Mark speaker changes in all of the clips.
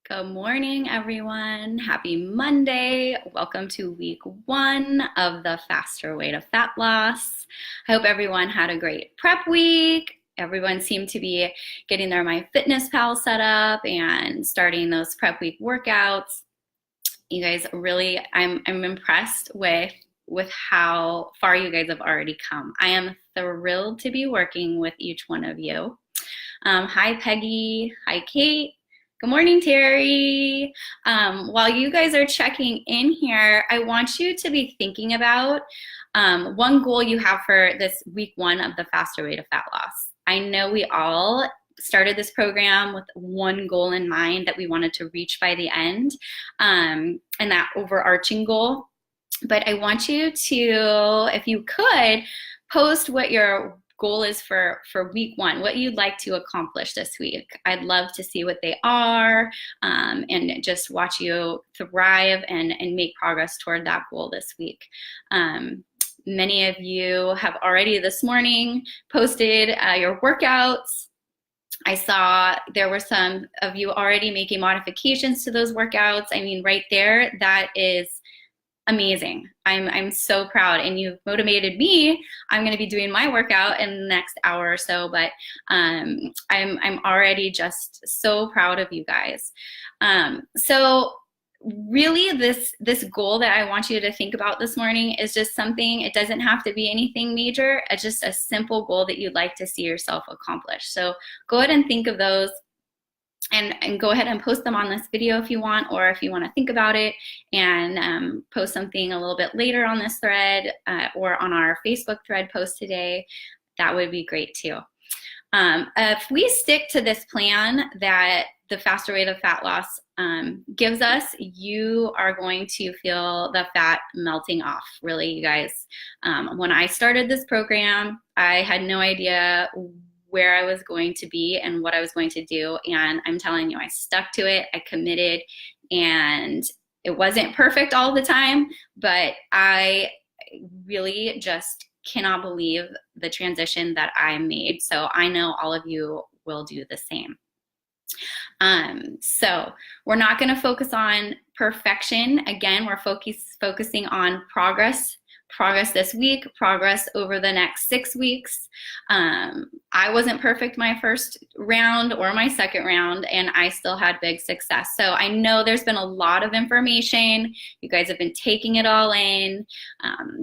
Speaker 1: Good morning, everyone. Happy Monday. Welcome to week 1 of the Faster Way to Fat Loss. I hope everyone had a great prep week. Everyone seemed to be getting their MyFitnessPal set up and starting those prep week workouts. You guys really, I'm impressed with how far you guys have already come. I am thrilled to be working with each one of you. Hi, Peggy. Hi, Kate. Good morning, Terry. While you guys are checking in here, I want you to be thinking about one goal you have for this week 1 of the Faster Way to Fat Loss. I know we all started this program with one goal in mind that we wanted to reach by the end, and that overarching goal. But I want you to, if you could, post what your goal is for week 1, what you'd like to accomplish this week. I'd love to see what they are, and just watch you thrive and make progress toward that goal this week. Many of you have already this morning posted your workouts. I saw there were some of you already making modifications to those workouts. I mean, right there, that is amazing. I'm so proud, and you've motivated me. I'm going to be doing my workout in the next hour or so, but I'm already just so proud of you guys. So really this goal that I want you to think about this morning is just something, it doesn't have to be anything major. It's just a simple goal that you'd like to see yourself accomplish. So go ahead and think of those. And go ahead and post them on this video if you want, or if you want to think about it and post something a little bit later on this thread or on our Facebook thread post today, that would be great too. If we stick to this plan that the Faster Way to Fat Loss gives us, you are going to feel the fat melting off, really, you guys. When I started this program, I had no idea where I was going to be and what I was going to do. And I'm telling you, I stuck to it, I committed, and it wasn't perfect all the time, but I really just cannot believe the transition that I made. So I know all of you will do the same. So we're not going to focus on perfection. Again, we're focusing on progress this week, progress over the next 6 weeks. I wasn't perfect my first round or my second round, and I still had big success. So I know there's been a lot of information. You guys have been taking it all in.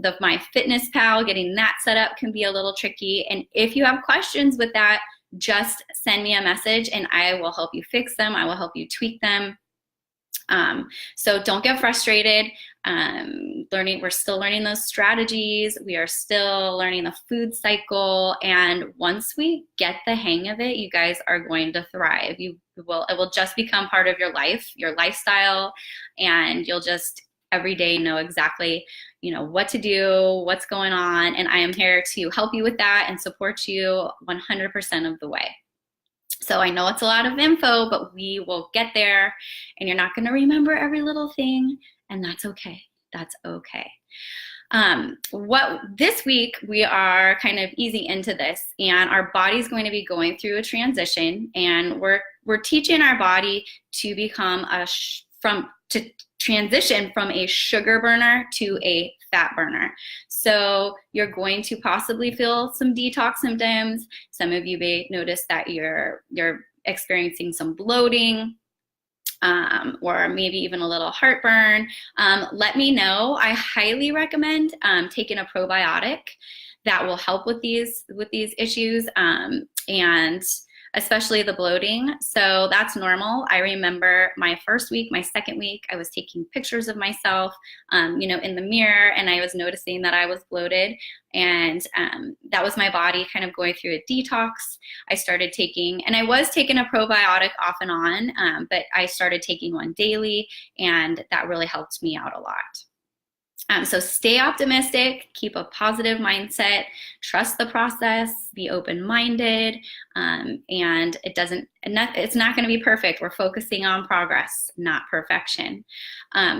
Speaker 1: The MyFitnessPal, getting that set up can be a little tricky. And if you have questions with that, just send me a message and I will help you fix them. I will help you tweak them. So don't get frustrated. We're still learning those strategies. We are still learning the food cycle. And once we get the hang of it, you guys are going to thrive. It will just become part of your life, your lifestyle, and you'll just every day know exactly, what to do, what's going on. And I am here to help you with that and support you 100% of the way. So I know it's a lot of info, but we will get there, and you're not going to remember every little thing, and that's okay. That's okay. This week we are kind of easing into this, and our body's going to be going through a transition, and we're teaching our body to become to transition from a sugar burner to a fat burner. So you're going to possibly feel some detox symptoms. Some of you may notice that you're experiencing some bloating, or maybe even a little heartburn. Let me know. I highly recommend taking a probiotic that will help with these issues, and especially the bloating. So that's normal. I remember my first week, my second week, I was taking pictures of myself, in the mirror, and I was noticing that I was bloated, and that was my body kind of going through a detox. I started taking, and I was taking a probiotic off and on, but I started taking one daily, and that really helped me out a lot. So stay optimistic, keep a positive mindset, trust the process, be open-minded, and it's not going to be perfect. We're focusing on progress, not perfection.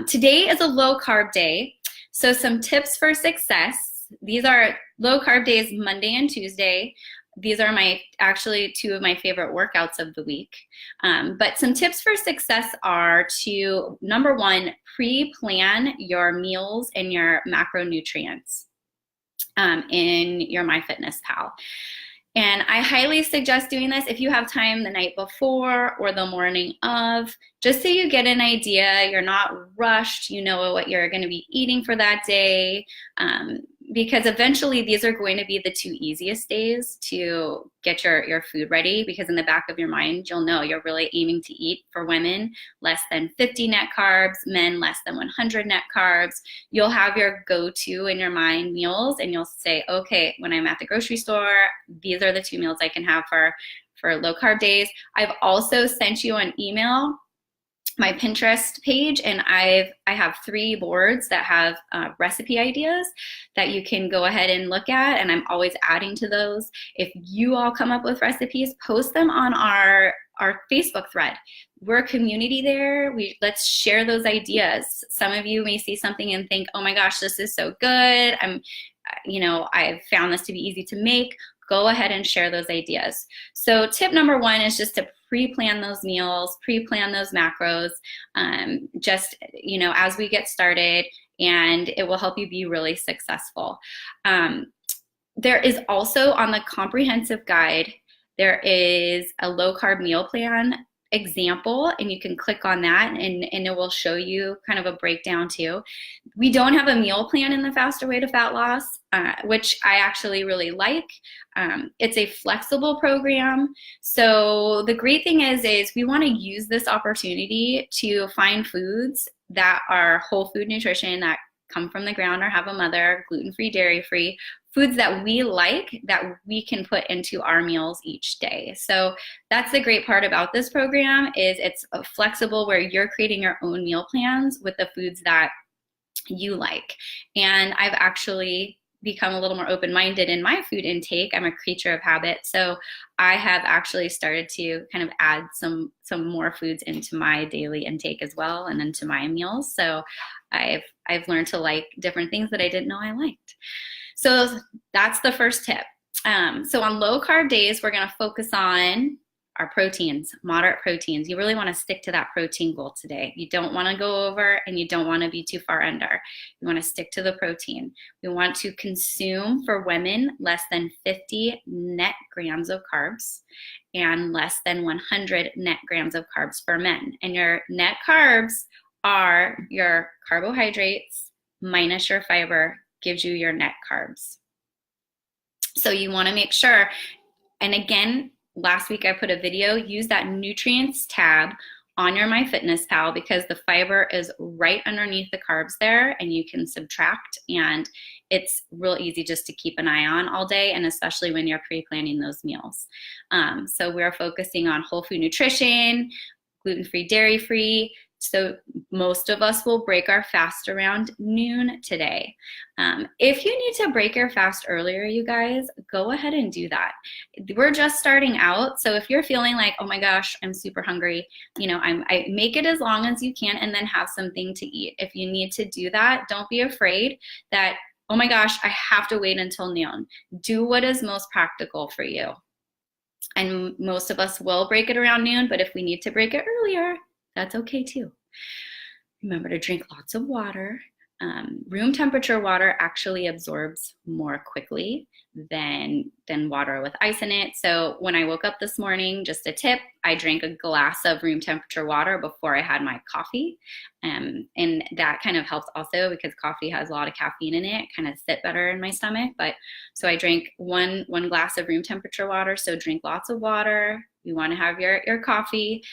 Speaker 1: Today is a low-carb day, so some tips for success. These are low-carb days, Monday and Tuesday. these are actually two of my favorite workouts of the week. But some tips for success are to, number one, pre-plan your meals and your macronutrients in your MyFitnessPal. And I highly suggest doing this if you have time the night before or the morning of, just so you get an idea, you're not rushed, you know what you're going to be eating for that day. Because eventually these are going to be the two easiest days to get your food ready, because in the back of your mind, you'll know you're really aiming to eat, for women, less than 50 net carbs, men less than 100 net carbs. You'll have your go-to in your mind meals, and you'll say, okay, when I'm at the grocery store, these are the two meals I can have for low carb days. I've also sent you an email, my Pinterest page, and I have 3 boards that have recipe ideas that you can go ahead and look at, and I'm always adding to those. If you all come up with recipes, post them on our Facebook thread. We're a community there. Let's share those ideas. Some of you may see something and think, oh my gosh, this is so good. I've found this to be easy to make. Go ahead and share those ideas. So tip number 1 is just to pre-plan those meals, pre-plan those macros, as we get started, and it will help you be really successful. There is also, on the comprehensive guide, there is a low carb meal plan example, and you can click on that and it will show you kind of a breakdown too. We don't have a meal plan in the Faster Way to Fat Loss, which I actually really like. It's a flexible program. So the great thing is we want to use this opportunity to find foods that are whole food nutrition, that come from the ground or have a mother, gluten-free, dairy-free, foods that we like, that we can put into our meals each day. So that's the great part about this program, is it's flexible, where you're creating your own meal plans with the foods that you like. And I've actually become a little more open-minded in my food intake. I'm a creature of habit. So I have actually started to kind of add some more foods into my daily intake as well, and into my meals. So I've learned to like different things that I didn't know I liked. So that's the first tip. So on low carb days, we're going to focus on our proteins, moderate proteins. You really want to stick to that protein goal today. You don't want to go over, and you don't want to be too far under. You want to stick to the protein. We want to consume, for women, less than 50 net grams of carbs, and less than 100 net grams of carbs for men. And your net carbs are your carbohydrates minus your fiber, gives you your net carbs. So you want to make sure, and again, last week I put a video, use that nutrients tab on your MyFitnessPal, because the fiber is right underneath the carbs there, and you can subtract, and it's real easy just to keep an eye on all day, and especially when you're pre-planning those meals. So we're focusing on whole food nutrition, gluten-free, dairy-free. So most of us will break our fast around noon today. If you need to break your fast earlier, you guys, go ahead and do that. We're just starting out. So if you're feeling like, oh my gosh, I'm super hungry, I make it as long as you can, and then have something to eat. If you need to do that, don't be afraid that, oh my gosh, I have to wait until noon. Do what is most practical for you. And most of us will break it around noon, but if we need to break it earlier, that's okay too. Remember to drink lots of water. Room temperature water actually absorbs more quickly than water with ice in it. So when I woke up this morning, just a tip, I drank a glass of room temperature water before I had my coffee. And that kind of helps also, because coffee has a lot of caffeine in it, kind of sit better in my stomach. But so I drank one glass of room temperature water. So drink lots of water. You want to have your coffee.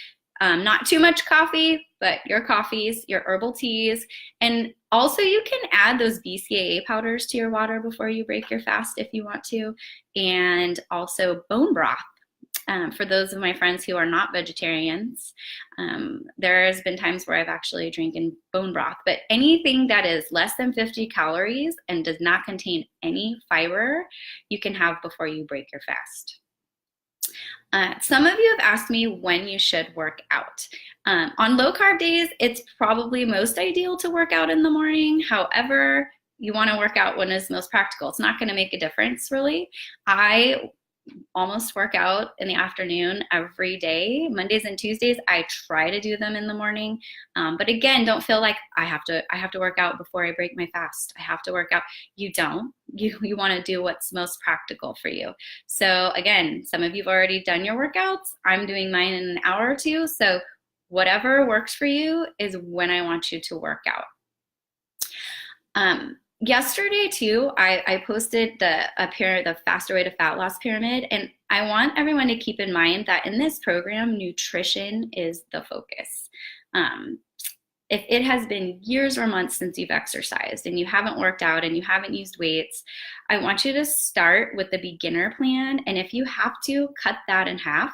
Speaker 1: Not too much coffee, but your coffees, your herbal teas. And also you can add those BCAA powders to your water before you break your fast if you want to. And also bone broth. For those of my friends who are not vegetarians, there has been times where I've actually drinking bone broth. But anything that is less than 50 calories and does not contain any fiber, you can have before you break your fast. Some of you have asked me when you should work out. On low carb days, it's probably most ideal to work out in the morning. However, you want to work out when it's most practical. It's not going to make a difference, really. I almost work out in the afternoon every day. Mondays and Tuesdays, I try to do them in the morning. But again, don't feel like I have to work out before I break my fast. I have to work out. You don't. You want to do what's most practical for you. So again, some of you've already done your workouts. I'm doing mine in an hour or two. So whatever works for you is when I want you to work out. Yesterday too, I posted the faster way to fat loss pyramid, and I want everyone to keep in mind that in this program, nutrition is the focus. If it has been years or months since you've exercised and you haven't worked out and you haven't used weights, I want you to start with the beginner plan. And if you have to, cut that in half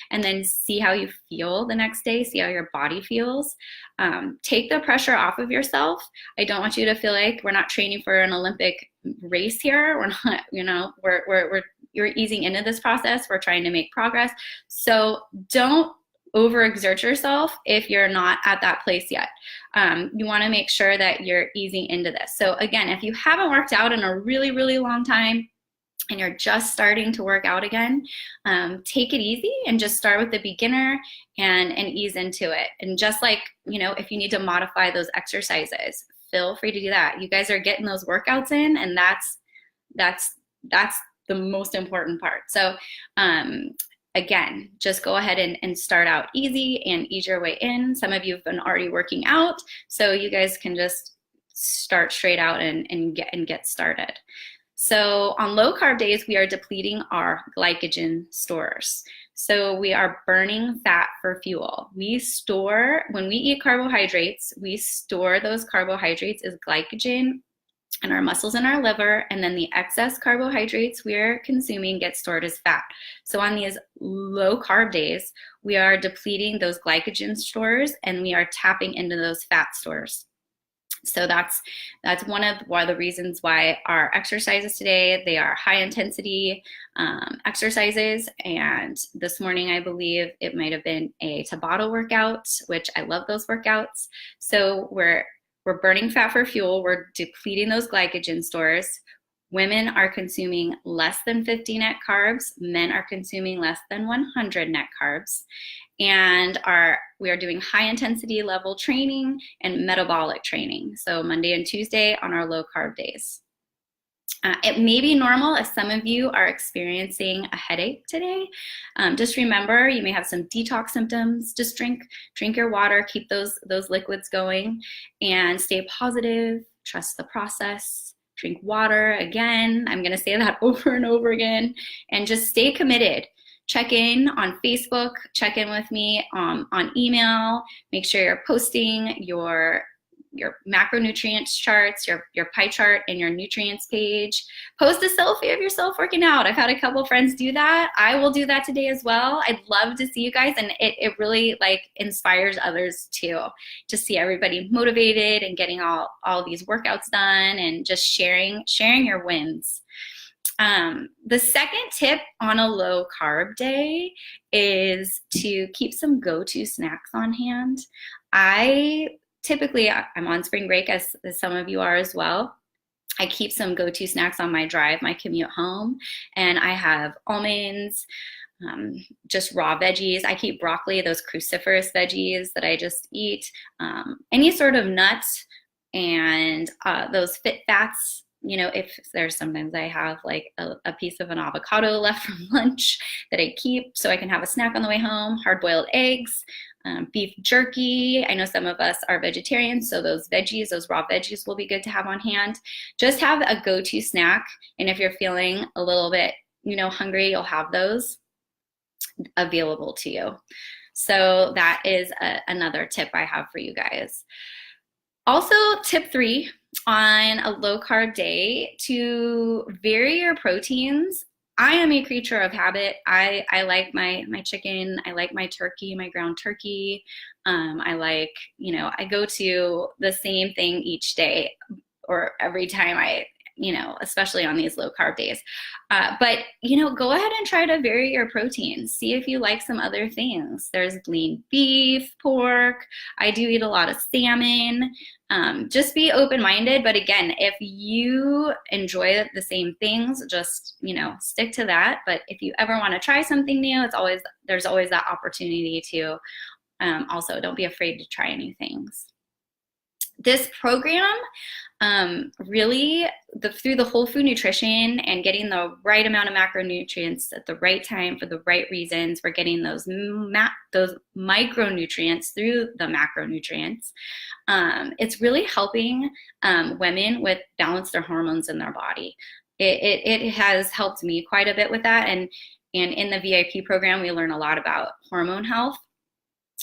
Speaker 1: and then see how you feel the next day, see how your body feels. Take the pressure off of yourself. I don't want you to feel like we're not training for an Olympic race here. We're not, you're easing into this process. We're trying to make progress. So don't overexert yourself if you're not at that place yet. You want to make sure that you're easing into this. So again, if you haven't worked out in a really, really long time and you're just starting to work out again, take it easy and just start with the beginner and ease into it. And just like, if you need to modify those exercises, feel free to do that. You guys are getting those workouts in, and that's the most important part. So, again, just go ahead and start out easy and ease your way in. Some of you have been already working out, so you guys can just start straight out and get started. So on low carb days, we are depleting our glycogen stores. So we are burning fat for fuel. When we eat carbohydrates, we store those carbohydrates as glycogen in our muscles and our liver, and then the excess carbohydrates we're consuming get stored as fat. So on these low carb days, we are depleting those glycogen stores and we are tapping into those fat stores. So that's one of the reasons why our exercises today, they are high intensity exercises. And this morning, I believe it might have been a Tabata workout, which I love those workouts. So we're burning fat for fuel. We're depleting those glycogen stores. Women are consuming less than 50 net carbs. Men are consuming less than 100 net carbs. And we are doing high intensity level training and metabolic training. So Monday and Tuesday on our low carb days. It may be normal if some of you are experiencing a headache today. Just remember, you may have some detox symptoms. Just drink your water, keep those liquids going, and stay positive. Trust the process. Drink water. Again, I'm going to say that over and over again, and just stay committed. Check in on Facebook. Check in with me on email. Make sure you're posting your macronutrients charts, your pie chart, and your nutrients page. Post a selfie of yourself working out. I've had a couple friends do that. I will do that today as well. I'd love to see you guys, and it really inspires others too, to see everybody motivated and getting all these workouts done and just sharing your wins. The second tip on a low carb day is to keep some go-to snacks on hand. Typically, I'm on spring break, as some of you are as well. I keep some go-to snacks on my drive, my commute home, and I have almonds, just raw veggies. I keep broccoli, those cruciferous veggies that I just eat, any sort of nuts, and those fit fats. If there's sometimes I have a piece of an avocado left from lunch that I keep so I can have a snack on the way home, hard-boiled eggs, beef jerky. I know some of us are vegetarians, so those raw veggies will be good to have on hand. Just have a go-to snack, and if you're feeling a little bit, hungry, you'll have those available to you. So that is another tip I have for you guys. Also, tip 3 on a low carb day, to vary your proteins. I am a creature of habit. I like my chicken. I like my turkey, my ground turkey. I go to the same thing each day, or every time you know, especially on these low carb days. But, you know, go ahead and try to vary your proteins. See if you like some other things. There's lean beef, pork. I do eat a lot of salmon. Just be open-minded. But again, if you enjoy the same things, just, you know, stick to that. But if you ever want to try something new, there's always that opportunity to also don't be afraid to try new things. This program really, through the whole food nutrition and getting the right amount of macronutrients at the right time for the right reasons, we're getting those micronutrients through the macronutrients. It's really helping women with balance their hormones in their body. It has helped me quite a bit with that. And in the VIP program, we learn a lot about hormone health.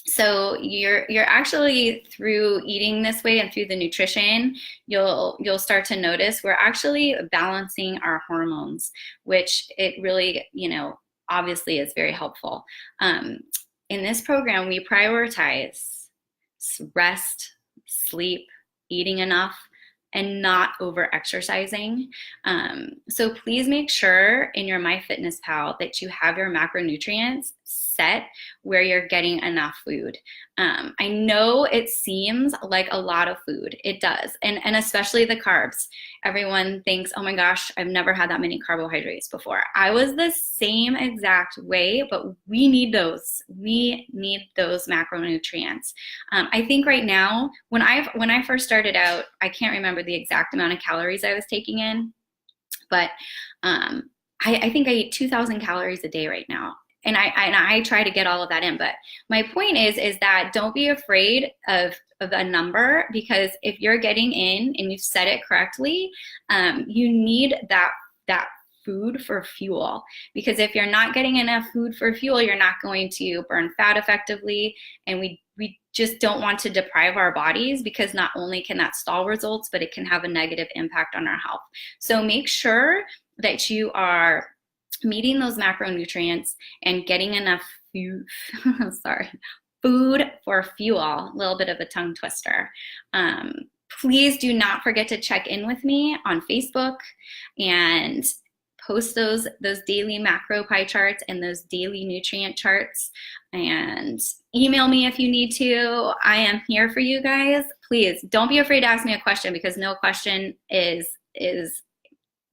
Speaker 1: So you're actually, through eating this way and through the nutrition, you'll start to notice we're actually balancing our hormones, which it really, you know, obviously is very helpful. In this program, we prioritize rest, sleep, eating enough, and not over exercising. So please make sure in your MyFitnessPal that you have your macronutrients set where you're getting enough food. I know it seems like a lot of food. It does. And especially the carbs. Everyone thinks, oh my gosh, I've never had that many carbohydrates before. I was the same exact way, but we need those. We need those macronutrients. I think right now, when I first started out, I can't remember the exact amount of calories I was taking in, but I think I eat 2,000 calories a day right now. And I try to get all of that in. But my point is that don't be afraid of a number, because if you're getting in and you set it correctly, you need that food for fuel. Because if you're not getting enough food for fuel, you're not going to burn fat effectively. And we just don't want to deprive our bodies, because not only can that stall results, but it can have a negative impact on our health. So make sure that you are meeting those macronutrients and getting enough food, food for fuel. A little bit of a tongue twister. Please do not forget to check in with me on Facebook and post those daily macro pie charts and those daily nutrient charts, and email me if you need to. I am here for you guys. Please don't be afraid to ask me a question, because no question is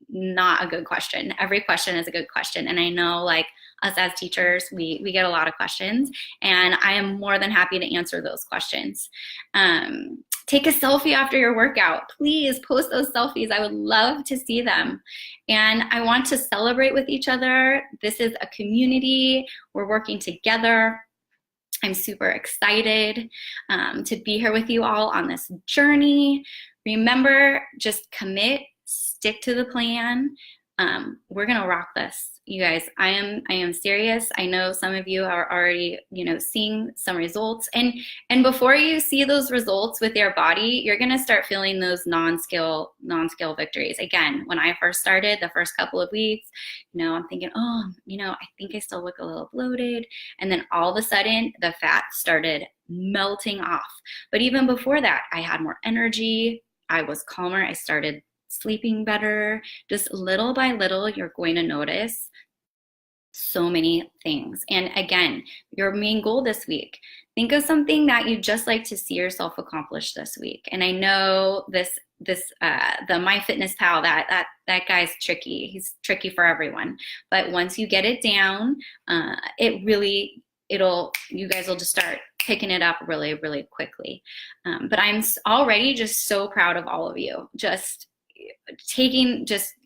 Speaker 1: not a good question. Every question is a good question. And I know, like, us as teachers, we get a lot of questions, and I am more than happy to answer those questions. Take a selfie after your workout. Please post those selfies. I would love to see them. And I want to celebrate with each other. This is a community. We're working together. I'm super excited to be here with you all on this journey. Remember, just commit, stick to the plan. We're gonna rock this, you guys. I am serious. I know some of you are already, you know, seeing some results, and before you see those results with your body, you're gonna start feeling those non-scale victories. Again, when I first started, the first couple of weeks, you know, I'm thinking, oh, you know, I think I still look a little bloated, and then all of a sudden the fat started melting off. But even before that, I had more energy. I was calmer. I started sleeping better. Just little by little, you're going to notice so many things. And again, your main goal this week, think of something that you'd just like to see yourself accomplish this week. And I know the MyFitnessPal, that guy's tricky. He's tricky for everyone. But once you get it down, you guys will just start picking it up really, really quickly. But I'm already just so proud of all of you. Just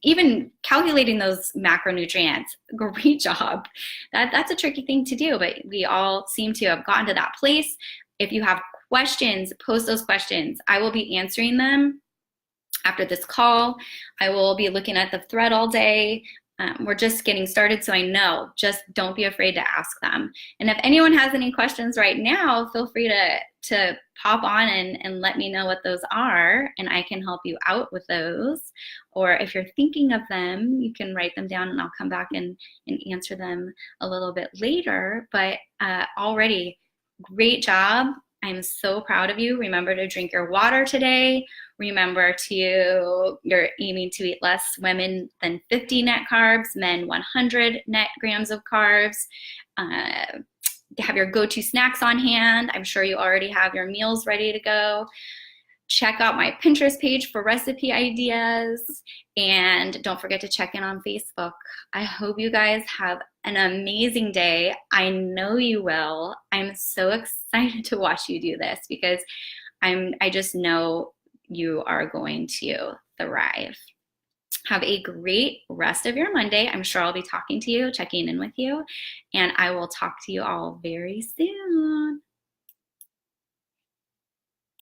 Speaker 1: even calculating those macronutrients. Great job. That's a tricky thing to do, but we all seem to have gotten to that place. If you have questions, post those questions. I will be answering them after this call. I will be looking at the thread all day. We're just getting started, so I know, just don't be afraid to ask them. And if anyone has any questions right now, feel free to pop on and let me know what those are, and I can help you out with those. Or if you're thinking of them, you can write them down, and I'll come back and answer them a little bit later. But already, great job. I'm so proud of you. Remember to drink your water today. Remember you're aiming to eat less women than 50 net carbs, men 100 net grams of carbs. Have your go-to snacks on hand. I'm sure you already have your meals ready to go. Check out my Pinterest page for recipe ideas. And don't forget to check in on Facebook. I hope you guys have an amazing day. I know you will. I'm so excited to watch you do this because I just know you are going to thrive. Have a great rest of your Monday. I'm sure I'll be talking to you, checking in with you, and I will talk to you all very soon.